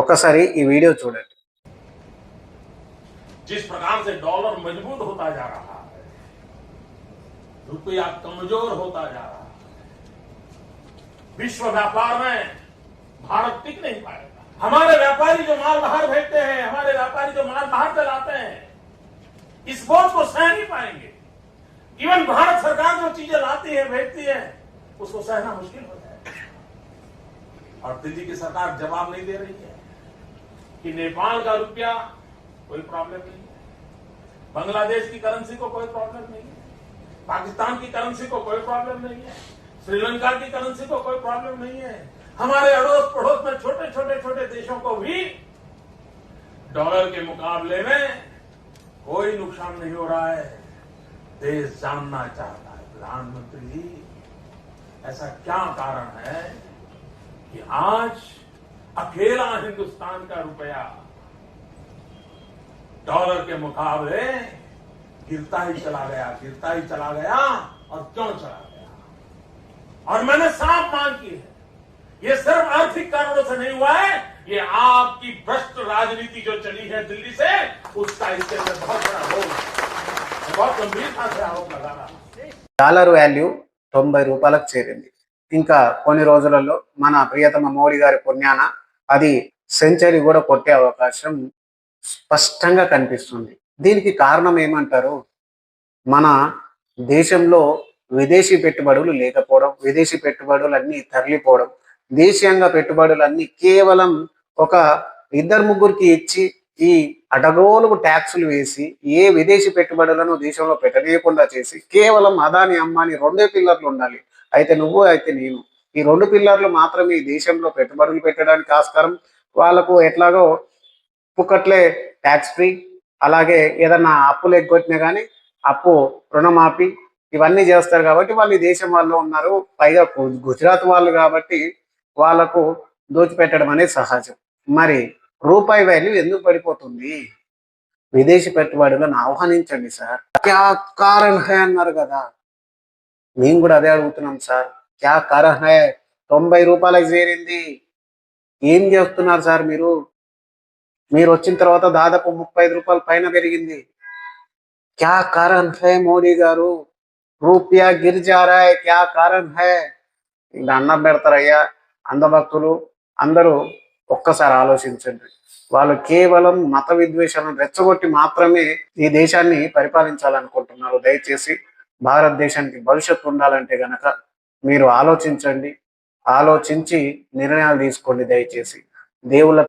ఒకసారి ఈ వీడియో చూడండి। जिस प्रकार से डॉलर मजबूत होता जा रहा है, रुपया कमजोर होता जा रहा है, विश्व व्यापार में भारत टिक नहीं पाएगा। हमारे व्यापारी जो माल बाहर भेजते हैं, हमारे व्यापारी जो माल बाहर चलाते हैं, इस बोझ को सह नहीं पाएंगे। इवन भारत सरकार जो चीजें लाती है, भेजती है, उसको सहना मुश्किल हो जाएगा। और दिल्ली की सरकार जवाब नहीं दे रही है कि नेपाल का रुपया कोई प्रॉब्लम नहीं है, बांग्लादेश की करेंसी को कोई प्रॉब्लम नहीं है, पाकिस्तान की करेंसी को कोई प्रॉब्लम नहीं है, श्रीलंका की करेंसी को कोई प्रॉब्लम नहीं है। हमारे अड़ोस पड़ोस में छोटे छोटे देशों को भी डॉलर के मुकाबले में कोई नुकसान नहीं हो रहा है। देश जानना चाहता है, प्रधानमंत्री जी ऐसा क्या कारण है कि आज अकेला हिंदुस्तान का रुपया डॉलर के मुकाबले गिरता ही चला गया और क्यों चला गया? और मैंने साफ मांग की है, ये सिर्फ आर्थिक कारणों से नहीं हुआ है, ये आपकी भ्रष्ट राजनीति जो चली है दिल्ली से, उसका इसके अंदर बहुत बड़ा रोल है। बहुत गंभीरता से आरोप लगा रहा है। డాలర్ వాల్యూ 90 రూపాయలకు చేరింది। ఇంకా కొన్ని రోజులలో మన ప్రియతమ మోడీ గారి పుణ్యాన అది సెంచరీ కూడా కొట్టే అవకాశం స్పష్టంగా కనిపిస్తుంది। దీనికి కారణం ఏమంటారు? మన దేశంలో విదేశీ పెట్టుబడులు లేకపోవడం, విదేశీ పెట్టుబడులన్నీ తరలిపోవడం, దేశీయంగా పెట్టుబడులన్నీ కేవలం ఒక ఇద్దరు ముగ్గురికి ఇచ్చి ఈ అడగోలుగు ట్యాక్సులు వేసి ఏ విదేశీ పెట్టుబడులను దేశంలో పెట్టనీయకుండా చేసి కేవలం అదాని అంబానీ రెండే పిల్లర్లు ఉండాలి, అయితే నువ్వు అయితే నేను, ఈ రెండు పిల్లర్లు మాత్రమే ఈ దేశంలో పెట్టుబడులు పెట్టడానికి ఆస్కారం, వాళ్ళకు ఎట్లాగో పుక్కట్లే ట్యాక్స్ ఫ్రీ, అలాగే ఏదన్నా అప్పులు ఎగ్గొట్టినా కానీ అప్పు రుణమాఫీ ఇవన్నీ చేస్తారు కాబట్టి వాళ్ళు ఈ దేశం వాళ్ళు ఉన్నారు, పైగా గుజరాత్ వాళ్ళు కాబట్టి వాళ్ళకు దోచిపెట్టడం అనేది సహజం। మరి రూపాయి వాల్యూ ఎందుకు పడిపోతుంది? విదేశీ పెట్టుబడులను ఆహ్వానించండి సార్, క్యా కారణ్ హై అన్నారు కదా, మేము కూడా అదే అడుగుతున్నాం సార్, క్యా కారణ్ హై? 90 రూపాయలకు చేరింది, ఏం చేస్తున్నారు సార్ మీరు? మీరు వచ్చిన తర్వాత దాదాపు 35 రూపాయల పైన పెరిగింది। క్యా కారణ్ హై మోడీ గారు? రూపాయ గిర్ జా రా హై, క్యా కారణ్ హై? ఇంకా అన్నం పెడతారయ్యా అంధభక్తులు అందరూ, ఒక్కసారి ఆలోచించండి। వాళ్ళు కేవలం మత విద్వేషాలను రెచ్చగొట్టి మాత్రమే ఈ దేశాన్ని పరిపాలించాలనుకుంటున్నారు। దయచేసి భారతదేశానికి భవిష్యత్తు ఉండాలంటే గనక మీరు ఆలోచించండి, ఆలోచించి నిర్ణయాలు తీసుకోండి దయచేసి। దేవుళ్ళ